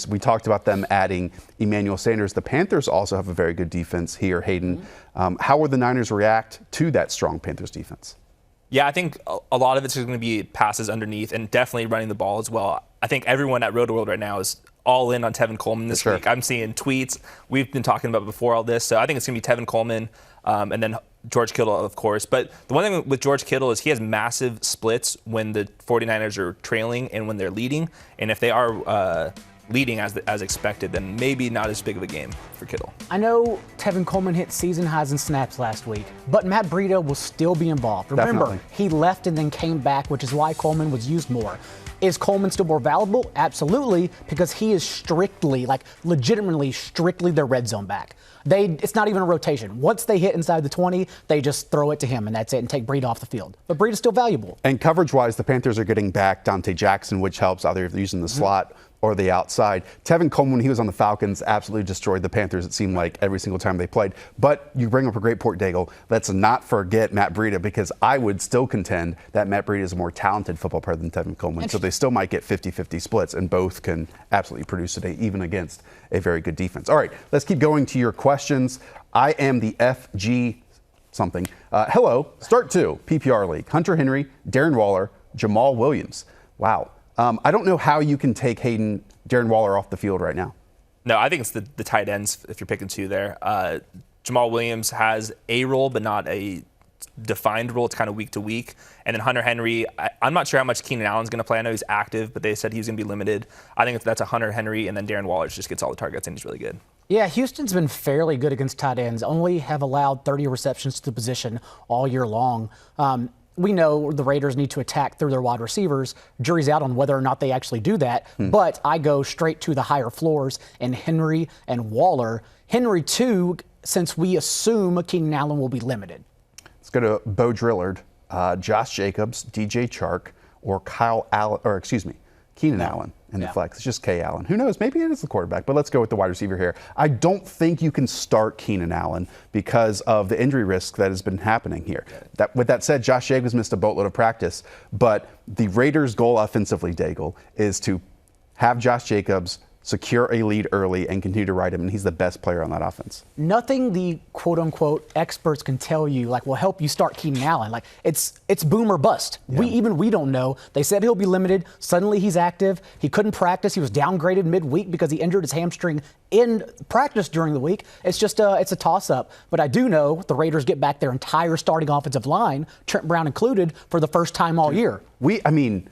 We talked about them adding Emmanuel Sanders. The Panthers also have a very good defense here, Hayden. How would the Niners react to that strong Panthers defense? Yeah, I think a lot of it's going to be passes underneath and definitely running the ball as well. I think everyone at Rotoworld right now is all in on Tevin Coleman this week. I'm seeing tweets we've been talking about before all this. So I think it's going to be Tevin Coleman and then George Kittle, of course. But the one thing with George Kittle is he has massive splits when the 49ers are trailing and when they're leading. And if they are leading as expected, then maybe not as big of a game for Kittle. I know Tevin Coleman hit season highs in snaps last week, but Matt Breida will still be involved. Remember, he left and then came back, which is why Coleman was used more. Is Coleman still more valuable? Absolutely, because he is strictly, legitimately strictly their red zone back. It's not even a rotation. Once they hit inside the 20, they just throw it to him, and that's it, and take Breida off the field. But Breida's still valuable. And coverage-wise, the Panthers are getting back Dante Jackson, which helps either if they're using the slot or the outside. Tevin Coleman, when he was on the Falcons, absolutely destroyed the Panthers, it seemed like, every single time they played. But you bring up a great point, Daigle. Let's not forget Matt Breida, because I would still contend that Matt Breida is a more talented football player than Tevin Coleman. So they still might get 50-50 splits, and both can absolutely produce today, even against a very good defense. All right, let's keep going to your questions. I am the FG something. Hello, start 2, PPR League. Hunter Henry, Darren Waller, Jamal Williams. Wow. I don't know how you can take Darren Waller off the field right now. No, I think it's the tight ends if you're picking 2 there. Jamal Williams has a role, but not a defined role. It's kind of week to week. And then Hunter Henry, I'm not sure how much Keenan Allen's going to play. I know he's active, but they said he's going to be limited. I think that's a Hunter Henry, and then Darren Waller just gets all the targets, and he's really good. Yeah, Houston's been fairly good against tight ends, only have allowed 30 receptions to the position all year long. We know the Raiders need to attack through their wide receivers. Jury's out on whether or not they actually do that. But I go straight to the higher floors in Henry and Waller. Henry, too, since we assume Keenan Allen will be limited. Let's go to Bo Drillard, Josh Jacobs, DJ Chark, or Keenan Allen in the flex. It's just K. Allen. Who knows? Maybe it is the quarterback, but let's go with the wide receiver here. I don't think you can start Keenan Allen because of the injury risk that has been happening here. With that said, Josh Jacobs missed a boatload of practice, but the Raiders' goal offensively, Daigle, is to have Josh Jacobs secure a lead early and continue to ride him, and he's the best player on that offense. Nothing the quote-unquote experts can tell you, will help you start Keenan Allen. It's boom or bust. Yeah. We don't know. They said he'll be limited. Suddenly he's active. He couldn't practice. He was downgraded midweek because he injured his hamstring in practice during the week. It's just it's a toss-up. But I do know the Raiders get back their entire starting offensive line, Trent Brown included, for the first time all year. And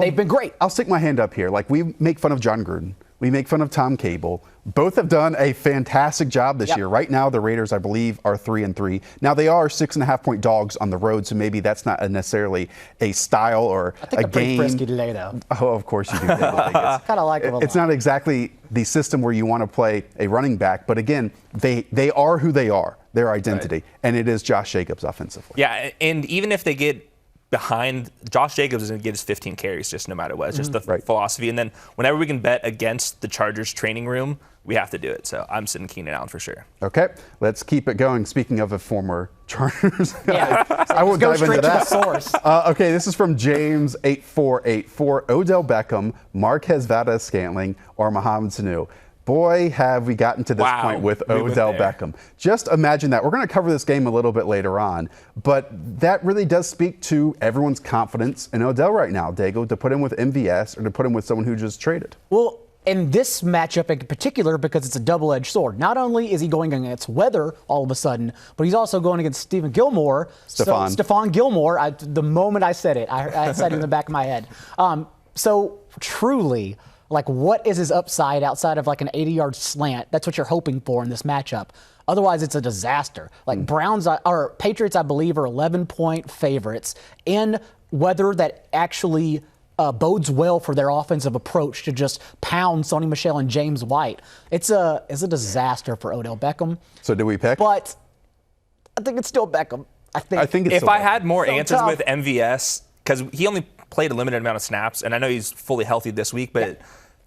they've been great. I'll stick my hand up here. We make fun of John Gruden. We make fun of Tom Cable. Both have done a fantastic job this year. Right now, the Raiders, I believe, are 3-3. Now, they are 6.5-point dogs on the road, so maybe that's not necessarily a style or I think a they're pretty game. frisky today, though. Oh, of course you do. Kind of like them a lot. It's not exactly the system where you want to play a running back, but again, they are who they are, their identity, and it is Josh Jacobs offensively. Yeah, and even if they get behind, Josh Jacobs is going to get his 15 carries just no matter what. It's just the philosophy. And then whenever we can bet against the Chargers training room, we have to do it. So I'm sitting Keenan Allen for sure. Okay, let's keep it going. Speaking of a former Chargers guy, I will dive into that. Source. Okay, this is from James8484. Odell Beckham, Marquez Valdez-Scantling, or Mohamed Sanu. Boy, have we gotten to this point with Odell Beckham. Just imagine that. We're going to cover this game a little bit later on, but that really does speak to everyone's confidence in Odell right now, Daigle, to put him with MVS or to put him with someone who just traded. Well, in this matchup in particular, because it's a double-edged sword, not only is he going against weather all of a sudden, but he's also going against Stephon Gilmore. Stephon Gilmore, the moment I said it, I said it in the back of my head. So truly, what is his upside outside of an 80-yard slant? That's what you're hoping for in this matchup. Otherwise, it's a disaster. Patriots, I believe, are 11-point favorites in weather that actually bodes well for their offensive approach to just pound Sony Michel and James White. It's a disaster for Odell Beckham. So do we pick? But I think it's still Beckham. I think it's if still I Beckham. had more So answers tough. with MVS, because he only played a limited amount of snaps, and I know he's fully healthy this week, but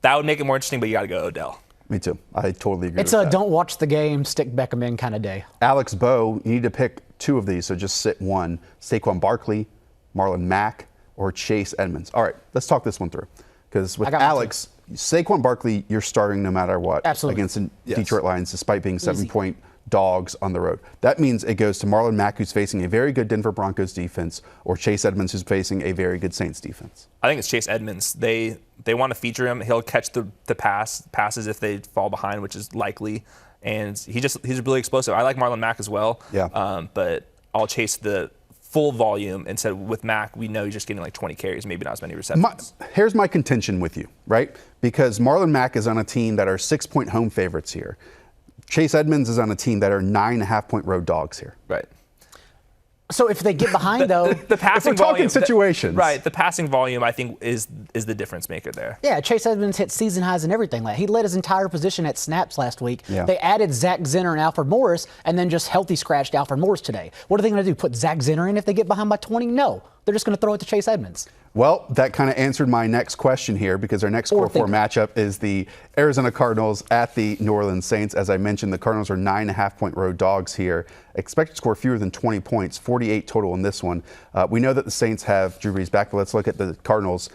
that would make it more interesting, but you got to go Odell. Me too. I totally agree It's with a that. don't watch the game, stick Beckham in kind of day. Alex Bowe, you need to pick 2 of these, so just sit one. Saquon Barkley, Marlon Mack, or Chase Edmonds. All right, let's talk this one through. Because with Alex, Saquon Barkley, you're starting no matter what. Absolutely. Against the Yes. Detroit Lions, despite being Easy. 7-point dogs on the road. That means it goes to Marlon Mack, who's facing a very good Denver Broncos defense, or Chase Edmonds, who's facing a very good Saints defense. I think it's Chase Edmonds. They want to feature him. He'll catch the passes if they fall behind, which is likely. And he's really explosive. I like Marlon Mack as well. Yeah. But I'll chase the full volume instead. With Mack, we know he's just getting like 20 carries, maybe not as many receptions. Here's my contention with you, right? Because Marlon Mack is on a team that are 6-point home favorites here. Chase Edmonds is on a team that are 9.5-point road dogs here. Right. So if they get behind, though, The passing If we're talking volume, situations. right? The passing volume, I think, is the difference maker there. yeah, Chase Edmonds hit season highs and everything. Like, he led his entire position at snaps last week. Yeah. They added Zach Zinner and Alfred Morris, and then just healthy scratched Alfred Morris today. What are they going to do? Put Zach Zinner in if they get behind by 20? No. They're just going to throw it to Chase Edmonds. Well, that kind of answered my next question here, because our next Core 4 matchup is the Arizona Cardinals at the New Orleans Saints. As I mentioned, the Cardinals are 9.5-point road dogs here. Expected to score fewer than 20 points, 48 total in this one. We know that the Saints have Drew Brees back, but let's look at the Cardinals.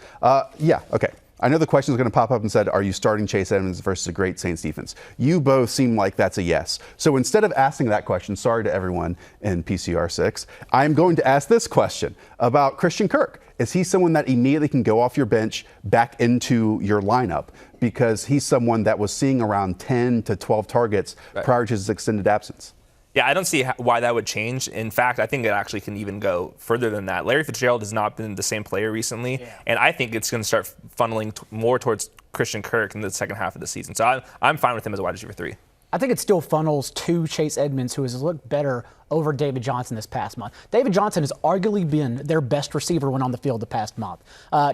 Yeah, okay. I know the question is going to pop up and said, are you starting Chase Edmonds versus a great Saints defense? You both seem like that's a yes. So instead of asking that question, sorry to everyone in PCR 6, I'm going to ask this question about Christian Kirk. Is he someone that immediately can go off your bench back into your lineup? Because he's someone that was seeing around 10 to 12 targets prior to his extended absence. Yeah, I don't see why that would change. In fact, I think it actually can even go further than that. Larry Fitzgerald has not been the same player recently, and I think it's going to start funneling more towards Christian Kirk in the second half of the season. So I'm fine with him as a wide receiver 3. I think it still funnels to Chase Edmonds, who has looked better over David Johnson this past month. David Johnson has arguably been their best receiver when on the field the past month.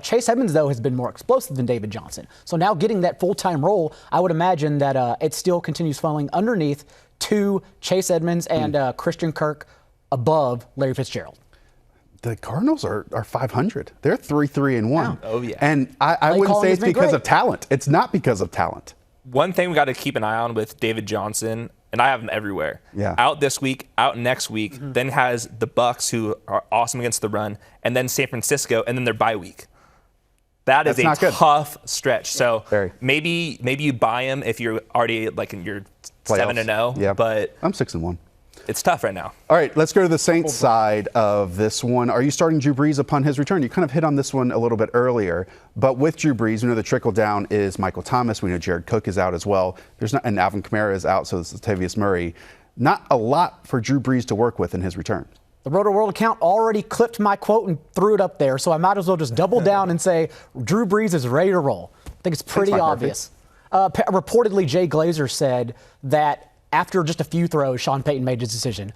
Chase Edmonds, though, has been more explosive than David Johnson. So now getting that full-time role, I would imagine that it still continues funneling underneath to Chase Edmonds and Christian Kirk above Larry Fitzgerald. The Cardinals are 500. They're 3-3-1. Oh, yeah. And I wouldn't say it's because of talent. It's not because of talent. One thing we got to keep an eye on with David Johnson, and I have him everywhere. Yeah. Out this week, out next week, then has the Bucs, who are awesome against the run, and then San Francisco, and then their bye week. That is That's a not good. tough stretch. So Very. maybe you buy him if you're already like in your Playoffs. 7-0. Yeah. But I'm 6-1. it's tough right now. All right, let's go to the Saints side of this one. Are you starting Drew Brees upon his return? You kind of hit on this one a little bit earlier, but with Drew Brees, we know the trickle down is Michael Thomas. We know Jared Cook is out as well. And Alvin Kamara is out, so this is Latavius Murray. Not a lot for Drew Brees to work with in his return. The Rotoworld account already clipped my quote and threw it up there, so I might as well just double down and say Drew Brees is ready to roll. I think it's pretty obvious. Reportedly, Jay Glazer said that after just a few throws, Sean Payton made his decision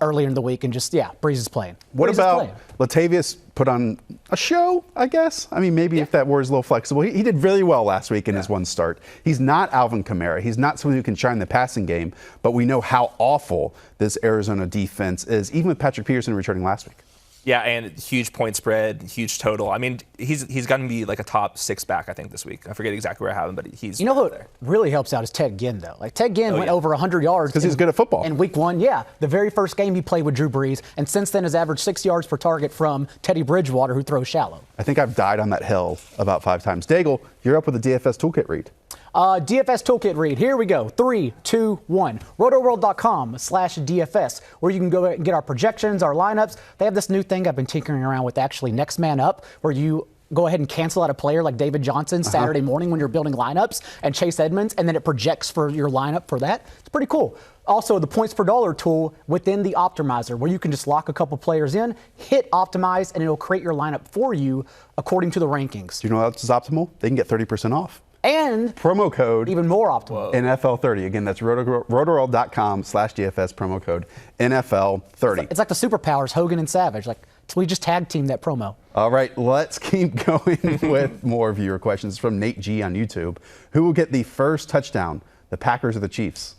earlier in the week, and Brees is playing. What Brees is about playing. Latavius put on a show, I guess? I mean, maybe if that word is a little flexible. He did really well last week in his one start. He's not Alvin Kamara. He's not someone who can shine the passing game, but we know how awful this Arizona defense is, even with Patrick Peterson returning last week. Yeah, and huge point spread, huge total. I mean, he's going to be like a top 6 back, I think, this week. I forget exactly where I have him, but he's what there. really helps out is Ted Ginn, though. Like, Ted Ginn went over 100 yards. Because he's good at football. In week 1, the very first game he played with Drew Brees, and since then has averaged 6 yards per target from Teddy Bridgewater, who throws shallow. I think I've died on that hill about 5 times. Daigle, you're up with the DFS toolkit read. DFS toolkit read. Here we go. 3, 2, 1. Rotoworld.com/DFS, where you can go and get our projections, our lineups. They have this new thing I've been tinkering around with, actually, Next Man Up, where you go ahead and cancel out a player like David Johnson Saturday morning when you're building lineups, and Chase Edmonds, and then it projects for your lineup for that. It's pretty cool. Also, the points per dollar tool within the optimizer, where you can just lock a couple players in, hit optimize, and it'll create your lineup for you according to the rankings. Do you know what else is optimal? They can get 30% off. And Promo code even more optimal. NFL30. Again, that's rotoworld.com/DFS, promo code NFL30. It's like the superpowers, Hogan and Savage. Like, we just tag team that promo. All right, let's keep going with more viewer questions from Nate G on YouTube. Who will get the first touchdown, the Packers or the Chiefs?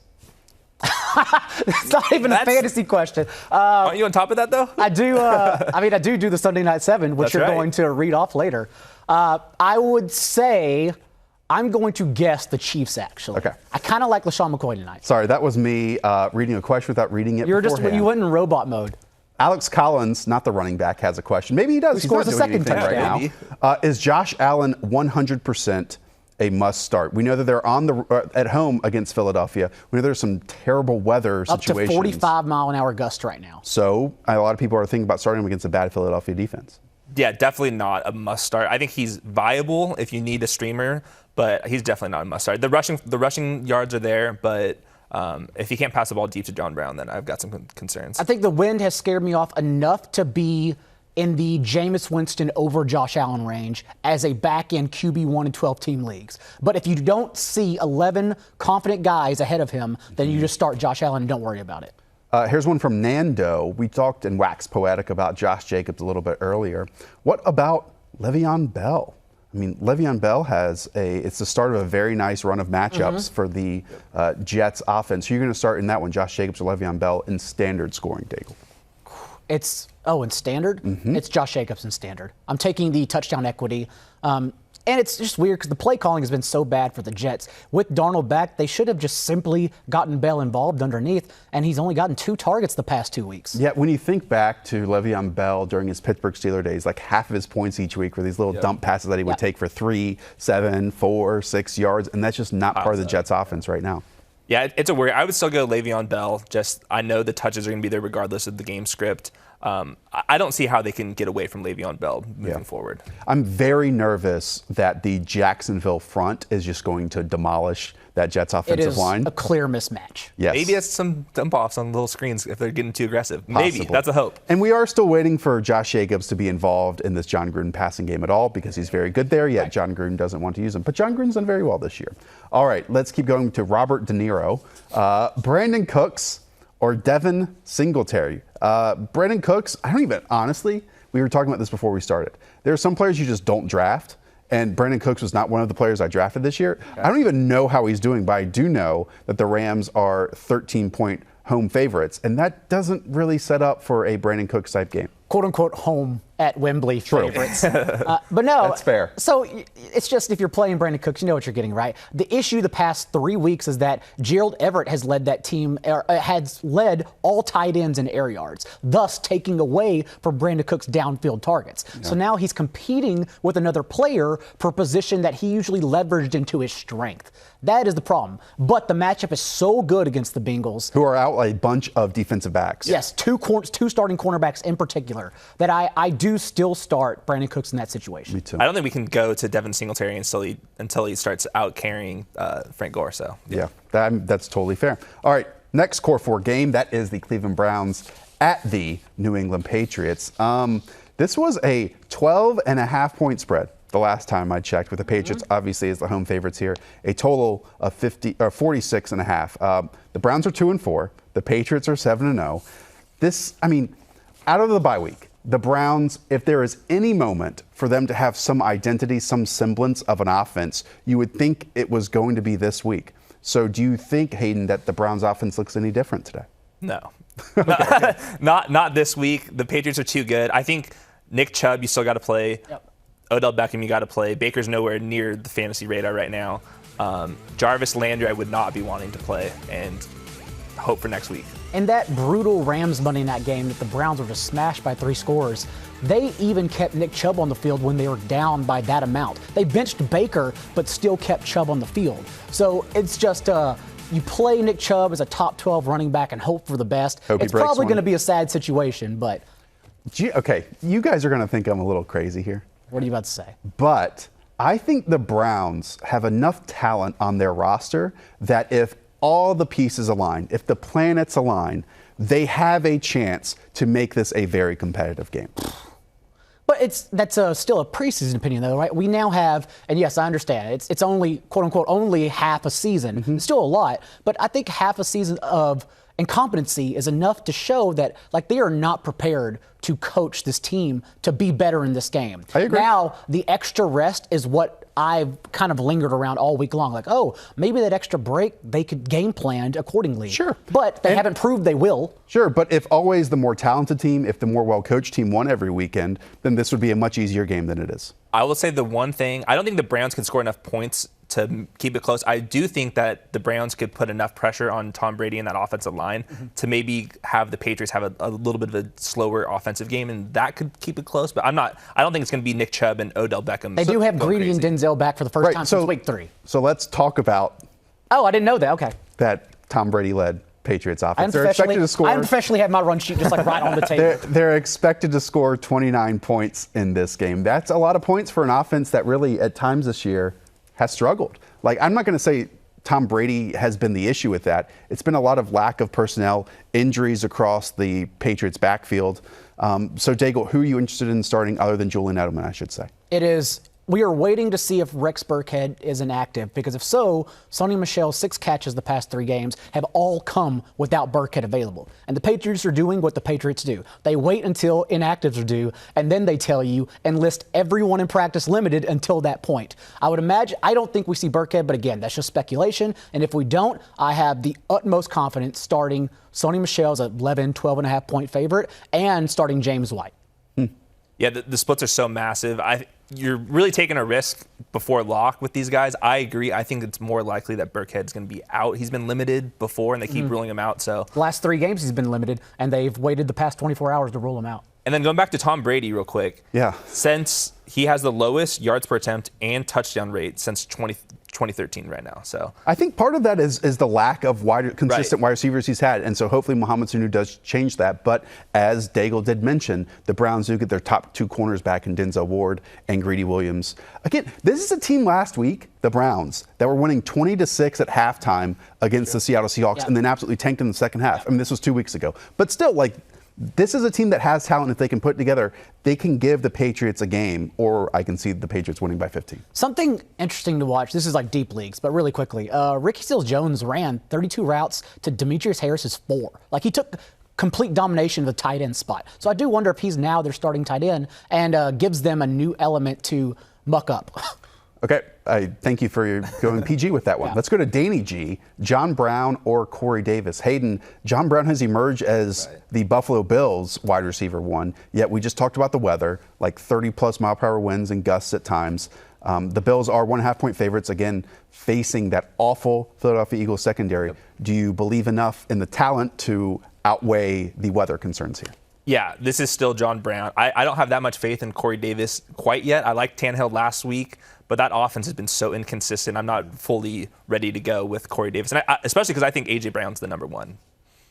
It's not even a fantasy question. Aren't you on top of that, though? I do. I do the Sunday Night 7, which That's you're right. going to read off later. I would say I'm going to guess the Chiefs, actually. Okay. I kind of like LaShawn McCoy tonight. Sorry, that was me reading a question without reading it beforehand. You went in robot mode. Alex Collins, not the running back, has a question. Maybe he does. He's scores not the doing second anything touchdown? right now. Is Josh Allen 100% a must start. We know that they're at home against Philadelphia. We know there's some terrible weather situations. Up to 45-mile-an-hour gust right now. So a lot of people are thinking about starting him against a bad Philadelphia defense. Yeah, definitely not a must start. I think he's viable if you need a streamer, but he's definitely not a must start. The rushing yards are there, but if he can't pass the ball deep to John Brown, then I've got some concerns. I think the wind has scared me off enough to be in the Jameis Winston over Josh Allen range as a back-end QB1 and 12-team leagues. But if you don't see 11 confident guys ahead of him, then you just start Josh Allen and don't worry about it. Here's one from Nando. We talked and waxed poetic about Josh Jacobs a little bit earlier. What about Le'Veon Bell? I mean, Le'Veon Bell it's the start of a very nice run of matchups for the Jets offense. You're going to start in that one, Josh Jacobs or Le'Veon Bell in standard scoring, Daigle. In standard? It's Josh Jacobs in standard. I'm taking the touchdown equity. And it's just weird because the play calling has been so bad for the Jets. With Darnold back, they should have just simply gotten Bell involved underneath, and he's only gotten 2 targets the past 2 weeks. Yeah, when you think back to Le'Veon Bell during his Pittsburgh Steelers days, like half of his points each week were these little dump passes that he would take for 3, 7, 4, 6 yards, and that's just not part of the Jets offense right now. Yeah, it's a worry. I would still go Le'Veon Bell. I know the touches are going to be there regardless of the game script. I don't see how they can get away from Le'Veon Bell moving forward. I'm very nervous that the Jacksonville front is just going to demolish that Jets offensive line. It is a clear mismatch. Yes. Maybe it's some dump offs on little screens if they're getting too aggressive. Possible. Maybe. That's a hope. And we are still waiting for Josh Jacobs to be involved in this John Gruden passing game at all because he's very good there, yet John Gruden doesn't want to use him. But John Gruden's done very well this year. All right, let's keep going to Robert De Niro. Brandon Cooks or Devin Singletary. Brandon Cooks, honestly, we were talking about this before we started. There are some players you just don't draft, and Brandon Cooks was not one of the players I drafted this year. Okay. I don't even know how he's doing, but I do know that the Rams are 13-point home favorites, and that doesn't really set up for a Brandon Cooks type game. Quote-unquote home at Wembley favorites. But no. That's fair. So it's just if you're playing Brandon Cooks, you know what you're getting, right? The issue the past 3 weeks is that Gerald Everett has led that team, has led all tight ends in air yards, thus taking away from Brandon Cooks' downfield targets. Yeah. So now he's competing with another player for a position that he usually leveraged into his strength. That is the problem. But the matchup is so good against the Bengals, who are out a bunch of defensive backs. Yes, two starting cornerbacks in particular, that I do still start Brandon Cooks in that situation. Me too. I don't think we can go to Devin Singletary until he starts out carrying Frank Gore. So yeah, that's totally fair. All right, next Core 4 game, that is the Cleveland Browns at the New England Patriots. This was a 12.5-point spread. The last time I checked, with the Patriots obviously as the home favorites here, a total of 46.5. The Browns are 2-4. The Patriots are 7-0. Out of the bye week, the Browns, if there is any moment for them to have some identity, some semblance of an offense, you would think it was going to be this week. So do you think, Hayden, that the Browns offense looks any different today? No. Not this week. The Patriots are too good. I think Nick Chubb, you still got to play. Yep. Odell Beckham, you got to play. Baker's nowhere near the fantasy radar right now. Jarvis Landry, I would not be wanting to play, and hope for next week. In that brutal Rams Monday night game that the Browns were just smashed by 3 scores, they even kept Nick Chubb on the field when they were down by that amount. They benched Baker, but still kept Chubb on the field. So it's just you play Nick Chubb as a top 12 running back and hope for the best. It's probably going to be a sad situation, but. Okay, you guys are going to think I'm a little crazy here. What are you about to say? But I think the Browns have enough talent on their roster that if all the pieces align, if the planets align, they have a chance to make this a very competitive game. But that's still a preseason opinion, though, right? We now have, and yes, I understand, it's only, quote unquote, only half a season. It's still a lot, but I think half a season of incompetency is enough to show that they are not prepared to coach this team to be better in this game. I agree. Now, the extra rest is what I've kind of lingered around all week long. Maybe that extra break, they could game plan accordingly. Sure. But they haven't proved they will. Sure, but if always the more talented team, if the more well-coached team won every weekend, then this would be a much easier game than it is. I will say the one thing, I don't think the Browns can score enough points to keep it close. I do think that the Browns could put enough pressure on Tom Brady and that offensive line to maybe have the Patriots have a little bit of a slower offensive game, and that could keep it close. But I don't think it's going to be Nick Chubb and Odell Beckham. They do have Greedy and Denzel back for the first time since week 3. So let's talk about. Oh, I didn't know that. Okay. That Tom Brady led Patriots offense. They're expected to score. I unprofessionally had my run sheet just like right on the table. They're expected to score 29 points in this game. That's a lot of points for an offense that really, at times this year, has struggled. Like, I'm not going to say Tom Brady has been the issue with that. It's been a lot of lack of personnel, injuries across the Patriots backfield. So, Daigle, who are you interested in starting other than Julian Edelman, I should say? It is. We are waiting to see if Rex Burkhead is inactive, because if so, Sony Michel's 6 catches the past 3 games have all come without Burkhead available. And the Patriots are doing what the Patriots do. They wait until inactives are due, and then they tell you and list everyone in practice limited until that point. I would imagine, I don't think we see Burkhead, but again, that's just speculation. And if we don't, I have the utmost confidence starting Sony Michel's 11, 12.5 point favorite and starting James White. Yeah, the splits are so massive. You're really taking a risk before lock with these guys. I agree. I think it's more likely that Burkhead's going to be out. He's been limited before, and they keep ruling him out. So the last 3 games he's been limited, and they've waited the past 24 hours to rule him out. And then going back to Tom Brady real quick. Yeah. Since he has the lowest yards per attempt and touchdown rate since 2013 right now. So I think part of that is the lack of consistent wide receivers he's had. And so hopefully Mohamed Sanu does change that. But as Daigle did mention, the Browns do get their top 2 corners back in Denzel Ward and Greedy Williams. Again, this is a team last week, the Browns, that were winning 20-6 at halftime against the Seattle Seahawks and then absolutely tanked in the second half. I mean, this was 2 weeks ago. But still, like, this is a team that has talent. If they can put it together, they can give the Patriots a game, or I can see the Patriots winning by 15. Something interesting to watch, this is like deep leagues, but really quickly, Ricky Seals-Jones ran 32 routes to Demetrius Harris's 4. Like, he took complete domination of the tight end spot. So I do wonder if he's now their starting tight end and gives them a new element to muck up. Okay, I thank you for going PG with that one. Let's go to Danny G, John Brown or Corey Davis. Hayden, John Brown has emerged as the Buffalo Bills wide receiver 1, yet we just talked about the weather, like 30-plus mile-per-hour winds and gusts at times. The Bills are 1.5 point favorites, again, facing that awful Philadelphia Eagles secondary. Do you believe enough in the talent to outweigh the weather concerns here? Yeah, this is still John Brown. I don't have that much faith in Corey Davis quite yet. I liked Tannehill last week, but that offense has been so inconsistent. I'm not fully ready to go with Corey Davis, and especially because I think A.J. Brown's the number 1.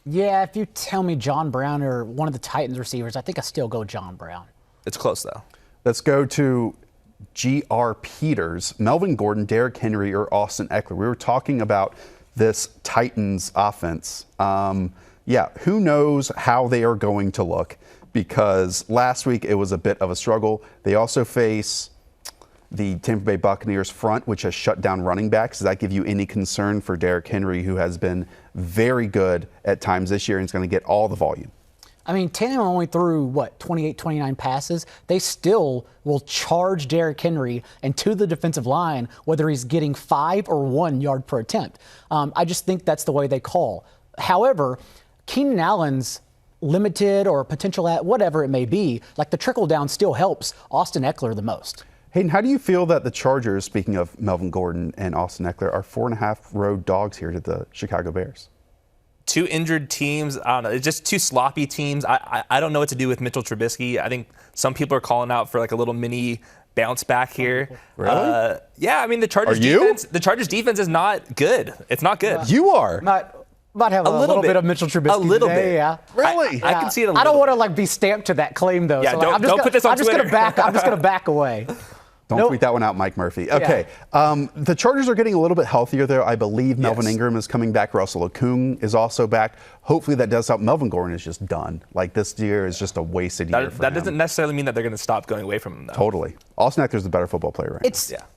Yeah, if you tell me John Brown or one of the Titans receivers, I think I still go John Brown. It's close, though. Let's go to G.R. Peters, Melvin Gordon, Derrick Henry, or Austin Eckler. We were talking about this Titans offense. Who knows how they are going to look, because last week it was a bit of a struggle. They also face the Tampa Bay Buccaneers front, which has shut down running backs. Does that give you any concern for Derrick Henry, who has been very good at times this year and is going to get all the volume? I mean, Tannehill only threw, 28, 29 passes. They still will charge Derrick Henry and to the defensive line, whether he's getting 5 or 1 yard per attempt. I just think that's the way they call. However, Keenan Allen's limited or potential whatever it may be, like the trickle down still helps Austin Eckler the most. Hayden, how do you feel that the Chargers, speaking of Melvin Gordon and Austin Eckler, are 4.5 road dogs here to the Chicago Bears? 2 injured teams. I don't know. It's just 2 sloppy teams. I don't know what to do with Mitchell Trubisky. I think some people are calling out for like a little mini bounce back here. Really? Yeah, I mean the Chargers defense is not good. It's not good. You are. Might have a little bit of Mitchell Trubisky. A little today, bit. Yeah. Really? I can see it a little I don't bit. want to be stamped to that claim though. Yeah, so don't put this on Twitter. I'm just gonna back away. Don't tweet that one out, Mike Murphy. Okay. The Chargers are getting a little bit healthier there. I believe Melvin Ingram is coming back. Russell Okung is also back. Hopefully that does help. Melvin Gordon is just done. Like, this year is just a wasted year for him. That doesn't necessarily mean that they're going to stop going away from him, though. Totally. Austin Eckler's the better football player right now.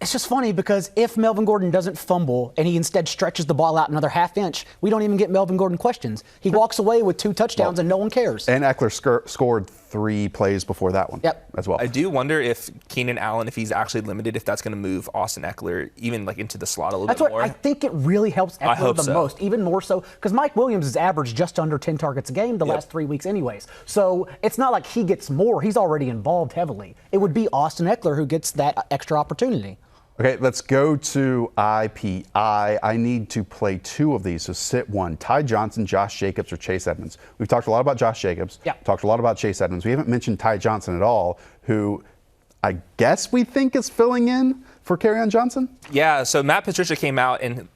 It's just funny because if Melvin Gordon doesn't fumble and he instead stretches the ball out another half inch, we don't even get Melvin Gordon questions. He walks away with 2 touchdowns and no one cares. And Eckler scored 3 plays before that one as well. I do wonder if Keenan Allen, if he's actually limited, if that's going to move Austin Eckler even like into the slot a little bit more. I think it really helps Eckler the most, even more so, because Mike Williams has averaged just under 10 targets a game the last 3 weeks anyways. So it's not like he gets more. He's already involved heavily. It would be Austin Eckler who gets that extra opportunity. Okay, let's go to IPI. I need to play 2 of these, so sit 1. Ty Johnson, Josh Jacobs, or Chase Edmonds. We've talked a lot about Josh Jacobs. Yeah. Talked a lot about Chase Edmonds. We haven't mentioned Ty Johnson at all, who I guess we think is filling in for Kerryon Johnson? Yeah, so Matt Patricia came out and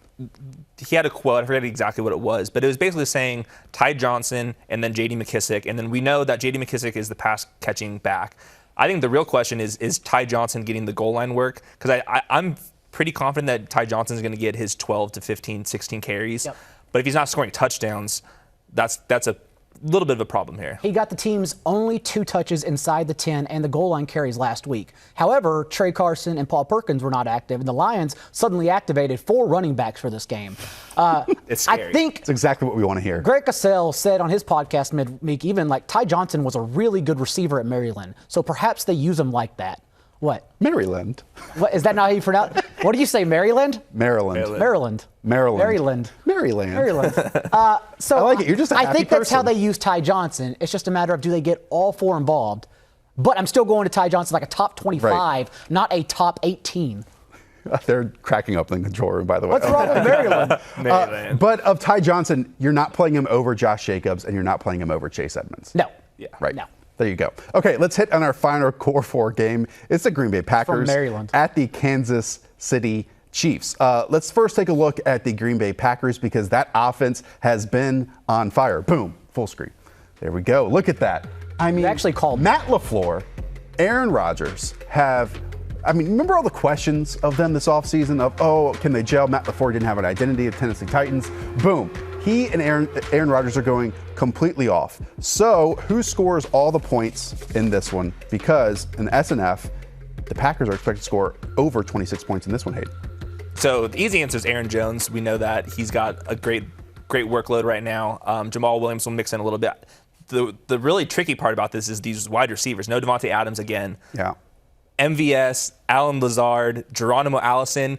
he had a quote, I forget exactly what it was, but it was basically saying Ty Johnson and then J.D. McKissick, and then we know that J.D. McKissick is the pass-catching back. I think the real question is Ty Johnson getting the goal line work? Because I'm pretty confident that Ty Johnson is going to get his 12 to 15, 16 carries. Yep. But if he's not scoring touchdowns, that's a little bit of a problem here. He got the team's only 2 touches inside the 10 and the goal line carries last week. However, Trey Carson and Paul Perkins were not active, and the Lions suddenly activated 4 running backs for this game. It's scary. I think It's exactly what we want to hear. Greg Cosell said on his podcast midweek, even like Ty Johnson was a really good receiver at Maryland, so perhaps they use him like that. What? Maryland. What is that not how you pronounce? What do you say, Maryland? Maryland. Maryland. Maryland. Maryland. So I like it. You're just a I happy think that's how person. they use Ty Johnson. It's just a matter of do they get all 4 involved. But I'm still going to Ty Johnson like a top 25, not a top 18. They're cracking up in the control room, by the way. What's wrong with Maryland? Maryland. But of Ty Johnson, you're not playing him over Josh Jacobs, and you're not playing him over Chase Edmonds. No. Yeah. Right. No. There you go. Okay, let's hit on our final Core 4 game. It's the Green Bay Packers Maryland. at the Kansas City Chiefs. Let's first take a look at the Green Bay Packers because that offense has been on fire. Boom, full screen. There we go. Look at that. I mean, actually called Matt LaFleur, Aaron Rodgers remember all the questions of them this offseason of, can they gel? Matt LaFleur didn't have an identity of Tennessee Titans. Boom. He and Aaron Rodgers are going completely off. So who scores all the points in this one? Because in SNF, the Packers are expected to score over 26 points in this one, Hayden. So the easy answer is Aaron Jones. We know that he's got a great workload right now. Jamal Williams will mix in a little bit. The really tricky part about this is these wide receivers. No Devontae Adams again. Yeah. MVS, Alan Lazard, Geronimo Allison.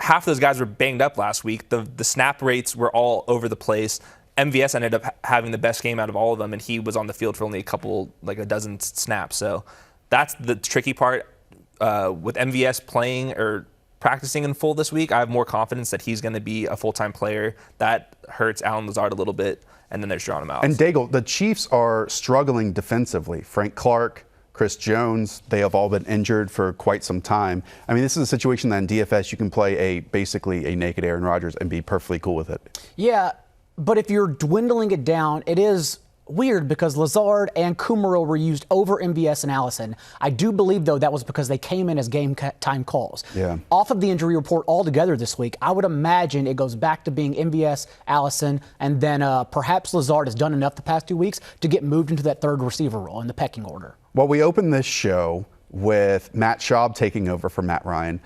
Half those guys were banged up last week. The snap rates were all over the place. MVS ended up having the best game out of all of them, and he was on the field for only a dozen snaps. So that's the tricky part. With MVS playing or practicing in full this week, I have more confidence that he's going to be a full-time player. That hurts Alan Lazard a little bit, and then there's Geronimo Allison. And Daigle, the Chiefs are struggling defensively. Frank Clark, Chris Jones, they have all been injured for quite some time. I mean, this is a situation that in DFS you can play basically a naked Aaron Rodgers and be perfectly cool with it. Yeah, but if you're dwindling it down, it is weird because Lazard and Kumaro were used over MVS and Allison. I do believe, though, that was because they came in as game time calls. Yeah. Off of the injury report altogether this week, I would imagine it goes back to being MVS, Allison, and then perhaps Lazard has done enough the past 2 weeks to get moved into that third receiver role in the pecking order. Well, we open this show with Matt Schaub taking over for Matt Ryan.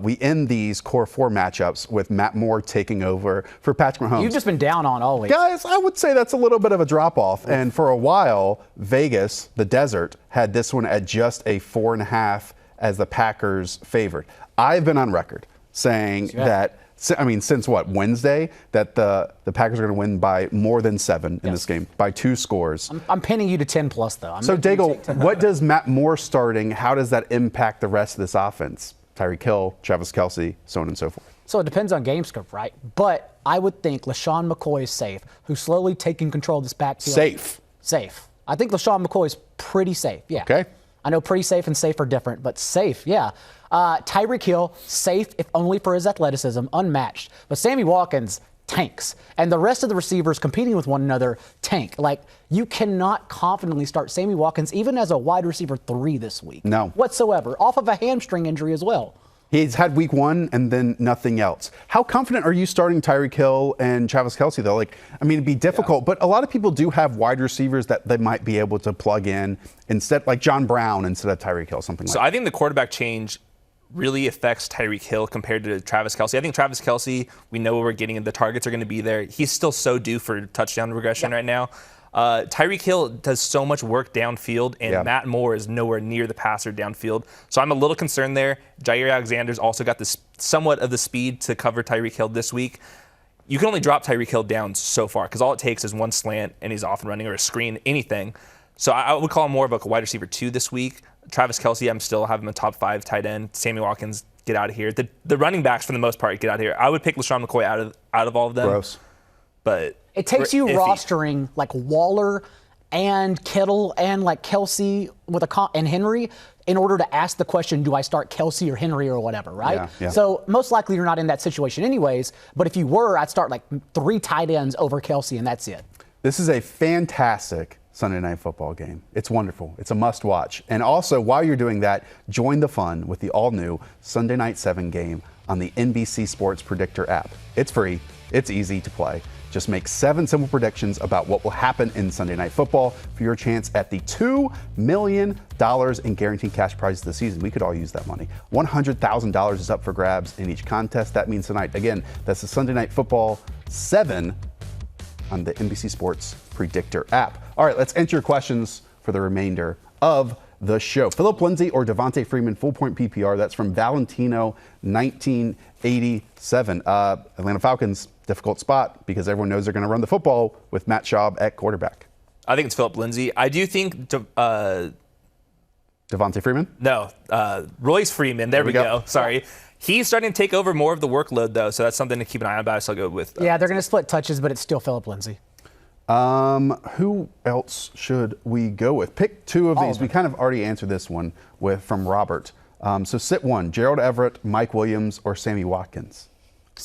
We end these Core 4 matchups with Matt Moore taking over for Patrick Mahomes. You've just been down on always. Guys, I would say that's a little bit of a drop-off. And for a while, Vegas, the desert, had this one at just a 4.5 as the Packers favored. I've been on record saying that, since what, Wednesday, that the Packers are going to win by more than 7 in this game, by 2 scores. I'm pinning you to 10 plus, though. So, Daigle, what does Matt Moore starting, how does that impact the rest of this offense? Tyreek Hill, Travis Kelce, so on and so forth. So it depends on game scope, right? But I would think LaShawn McCoy is safe, who's slowly taking control of this backfield. Safe. I think LaShawn McCoy is pretty safe, yeah. Okay. I know pretty safe and safe are different, but safe, yeah. Tyreek Hill, safe if only for his athleticism, unmatched. But Sammy Watkins, tanks. And the rest of the receivers competing with one another, tank. Like, you cannot confidently start Sammy Watkins even as a wide receiver 3 this week. No. Whatsoever. Off of a hamstring injury as well. He's had week 1 and then nothing else. How confident are you starting Tyreek Hill and Travis Kelce, though? It'd be difficult, but a lot of people do have wide receivers that they might be able to plug in instead, like John Brown instead of Tyreek Hill, something like that. So I think the quarterback change really affects Tyreek Hill compared to Travis Kelce. I think Travis Kelce, we know what we're getting, the targets are going to be there. He's still so due for touchdown regression right now. Tyreek Hill does so much work downfield, and Matt Moore is nowhere near the passer downfield. So I'm a little concerned there. Jair Alexander's also got this somewhat of the speed to cover Tyreek Hill this week. You can only drop Tyreek Hill down so far because all it takes is one slant and he's off and running, or a screen, anything. So I would call him more of a wide receiver 2 this week. Travis Kelce, I'm still having him a top 5 tight end. Sammy Watkins, get out of here. The running backs, for the most part, get out of here. I would pick LaShawn McCoy out of all of them. Gross. But it takes you iffy. rostering like Waller and Kittle and like Kelsey and Henry in order to ask the question, do I start Kelsey or Henry or whatever, right? Yeah. So most likely you're not in that situation anyways, but if you were, I'd start like 3 tight ends over Kelsey and that's it. This is a fantastic Sunday Night Football game. It's wonderful. It's a must watch. And also, while you're doing that, join the fun with the all-new Sunday Night 7 game on the NBC Sports Predictor app. It's free. It's easy to play. Just make 7 simple predictions about what will happen in Sunday Night Football for your chance at the $2 million in guaranteed cash prizes this season. We could all use that money. $100,000 is up for grabs in each contest. That means tonight, again, that's the Sunday Night Football 7 on the NBC Sports Predictor app. All right, let's enter your questions for the remainder of the show. Philip Lindsay or Devontae Freeman, full point PPR. That's from Valentino, 1987. Atlanta Falcons, difficult spot because everyone knows they're going to run the football with Matt Schaub at quarterback. I think it's Philip Lindsay. I do think Devontae Freeman? No, Royce Freeman. There we go. Sorry. He's starting to take over more of the workload, though, so that's something to keep an eye on. But I still go with. Yeah, they're going to split touches, but it's still Philip Lindsay. Who else should we go with? Pick 2 of these. We kind of already answered this one from Robert. So sit 1: Gerald Everett, Mike Williams, or Sammy Watkins.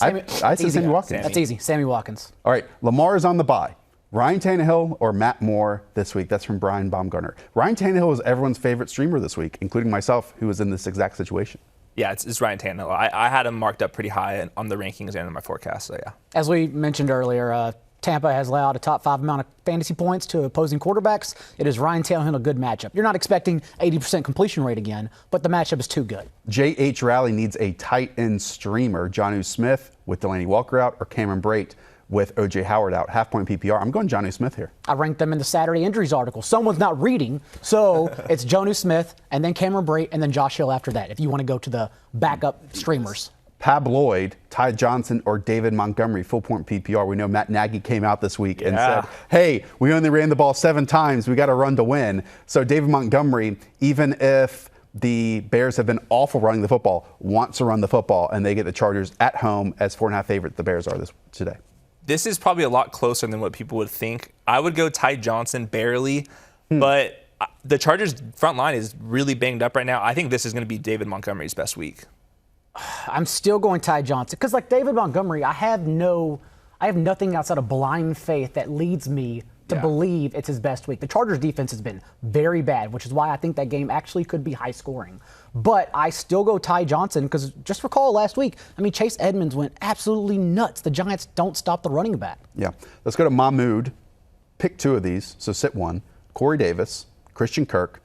I say Sammy Watkins. That's easy. Sammy Watkins. All right, Lamar is on the bye. Ryan Tannehill or Matt Moore this week? That's from Brian Baumgartner. Ryan Tannehill is everyone's favorite streamer this week, including myself, who was in this exact situation. Yeah, it's Ryan Tannehill. I had him marked up pretty high on the rankings and in my forecast, so yeah. As we mentioned earlier, Tampa has allowed a top 5 amount of fantasy points to opposing quarterbacks. It is Ryan Tannehill a good matchup. You're not expecting 80% completion rate again, but the matchup is too good. J.H. Rowley needs a tight end streamer. Jonnu Smith with Delaney Walker out or Cameron Brate with O.J. Howard out. Half-point PPR. I'm going Jonnu Smith here. I ranked them in the Saturday injuries article. Someone's not reading, so it's Jonnu Smith and then Cameron Brate and then Josh Hill after that if you want to go to the backup streamers. Pab Lloyd, Ty Johnson, or David Montgomery, full point PPR. We know Matt Nagy came out this week and said, hey, we only ran the ball 7 times. We got to run to win. So David Montgomery, even if the Bears have been awful running the football, wants to run the football, and they get the Chargers at home as 4.5 favorite the Bears are today. This is probably a lot closer than what people would think. I would go Ty Johnson barely, but the Chargers front line is really banged up right now. I think this is going to be David Montgomery's best week. I'm still going Ty Johnson because, like David Montgomery, I have nothing outside of blind faith that leads me to believe it's his best week. The Chargers defense has been very bad, which is why I think that game actually could be high scoring. But I still go Ty Johnson because just recall last week, Chase Edmonds went absolutely nuts. The Giants don't stop the running back. Yeah. Let's go to Mahmoud. Pick 2 of these. So sit 1. Corey Davis, Christian Kirk,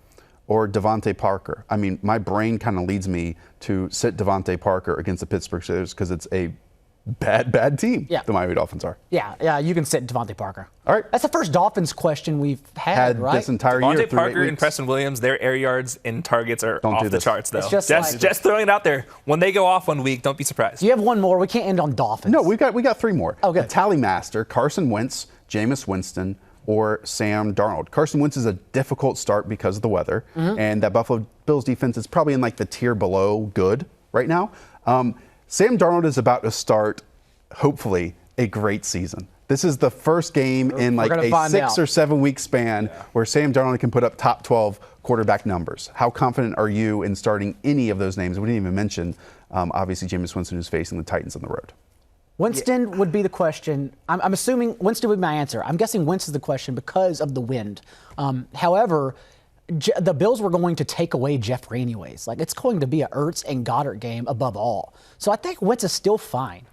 or Devontae Parker. My brain kind of leads me to sit Devontae Parker against the Pittsburgh Steelers because it's a bad team. Yeah. The Miami Dolphins are. Yeah, you can sit Devontae Parker. All right. That's the first Dolphins question we've had right? This entire year. Devontae Parker and Preston Williams, their air yards and targets are off the charts, though. It's just throwing it out there. When they go off one week, don't be surprised. You have one more. We can't end on Dolphins. No, we got 3 more. Okay. The tally master, Carson Wentz, Jameis Winston, or Sam Darnold. Carson Wentz is a difficult start because of the weather, and that Buffalo Bills defense is probably in like the tier below good right now. Sam Darnold is about to start, hopefully, a great season. This is the first game in like a 6 or 7 week span where Sam Darnold can put up top 12 quarterback numbers. How confident are you in starting any of those names? We didn't even mention, obviously, Jameis Winston, who's facing the Titans on the road. Winston would be the question. I'm assuming Winston would be my answer. I'm guessing Winston's the question because of the wind. However, the Bills were going to take away Jeffrey anyways. Like, it's going to be a Ertz and Goddard game above all. So I think Wentz is still fine.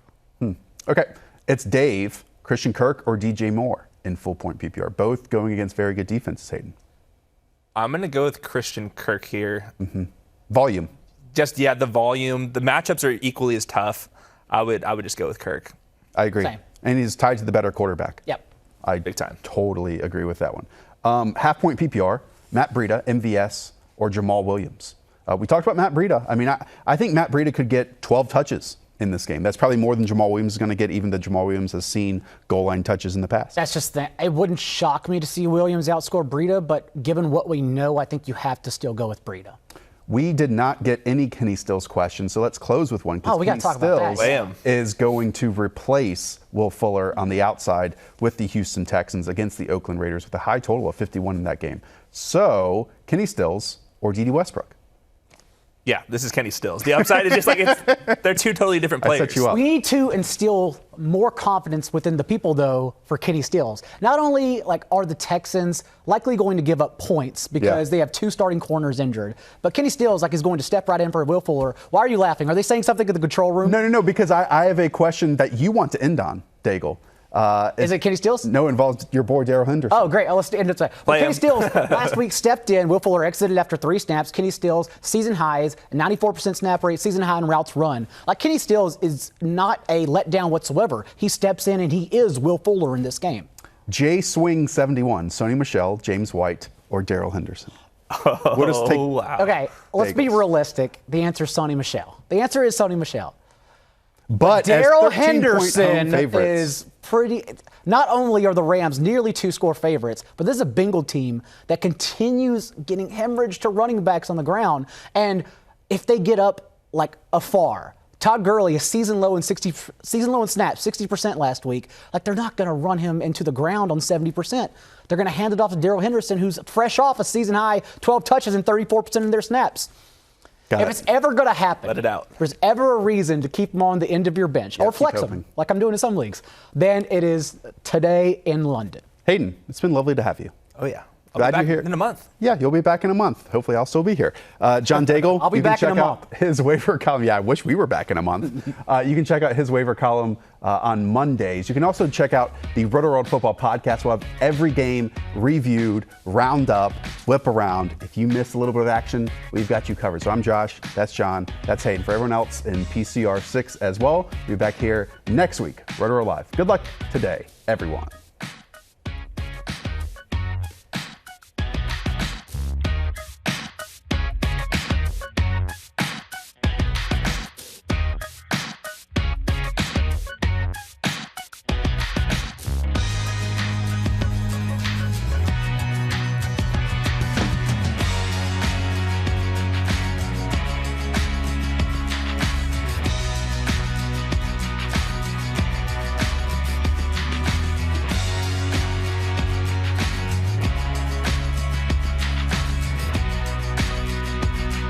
Okay. It's Dave, Christian Kirk, or DJ Moore in full point PPR. Both going against very good defenses, Hayden. I'm going to go with Christian Kirk here. Volume. The volume. The matchups are equally as tough. I would just go with Kirk. I agree. Same. And he's tied to the better quarterback. Yep. Big time. Totally agree with that one. Half point PPR, Matt Breida, MVS, or Jamal Williams. We talked about Matt Breida. I think Matt Breida could get 12 touches in this game. That's probably more than Jamal Williams is going to get, even though Jamal Williams has seen goal line touches in the past. That's just it wouldn't shock me to see Williams outscore Breida, but given what we know, I think you have to still go with Breida. We did not get any Kenny Stills questions, so let's close with one. Oh, we got to talk about that. Bam. Is going to replace Will Fuller on the outside with the Houston Texans against the Oakland Raiders with a high total of 51 in that game. So, Kenny Stills or D.D. Westbrook? Yeah, this is Kenny Stills. The upside is just like they're two totally different players. I set you up. We need to instill more confidence within the people, though, for Kenny Stills. Not only are the Texans likely going to give up points because they have 2 starting corners injured, but Kenny Stills is going to step right in for Will Fuller. Why are you laughing? Are they saying something in the control room? No, because I have a question that you want to end on, Daigle. Is it Kenny Stills? No, it involves your boy Daryl Henderson. Oh, great. Let's end it. Well, Kenny Stills last week stepped in. Will Fuller exited after 3 snaps. Kenny Stills, season highs, 94% snap rate, season high in routes run. Kenny Stills is not a letdown whatsoever. He steps in and he is Will Fuller in this game. J Swing 71, Sony Michel, James White, or Daryl Henderson? What does take? Wow. Okay, let's be realistic. The answer is Sony Michel. The answer is Sony Michel. But Daryl Henderson is pretty. Not only are the Rams nearly 2-score favorites, but this is a Bengal team that continues getting hemorrhage to running backs on the ground. And if they get up afar, Todd Gurley, a season low in snaps, 60% last week. They're not going to run him into the ground on 70%. They're going to hand it off to Daryl Henderson, who's fresh off a season high 12 touches and 34% of their snaps. If it's ever going to happen, let it out. If there's ever a reason to keep him on the end of your bench or flex him, like I'm doing in some leagues, then it is today in London. Hayden, it's been lovely to have you. Oh, yeah. Glad I'll be you're back here. in a month. Yeah, you'll be back in a month. Hopefully, I'll still be here. John Daigle, I'll be back in a month. Check out his waiver column. Yeah, I wish we were back in a month. You can check out his waiver column on Mondays. You can also check out the Rotoworld Football Podcast. We'll have every game reviewed, round up, flip around. If you miss a little bit of action, we've got you covered. So I'm Josh. That's John. That's Hayden. For everyone else in PCR 6 as well, we'll be back here next week. Rotoworld Live. Good luck today, everyone.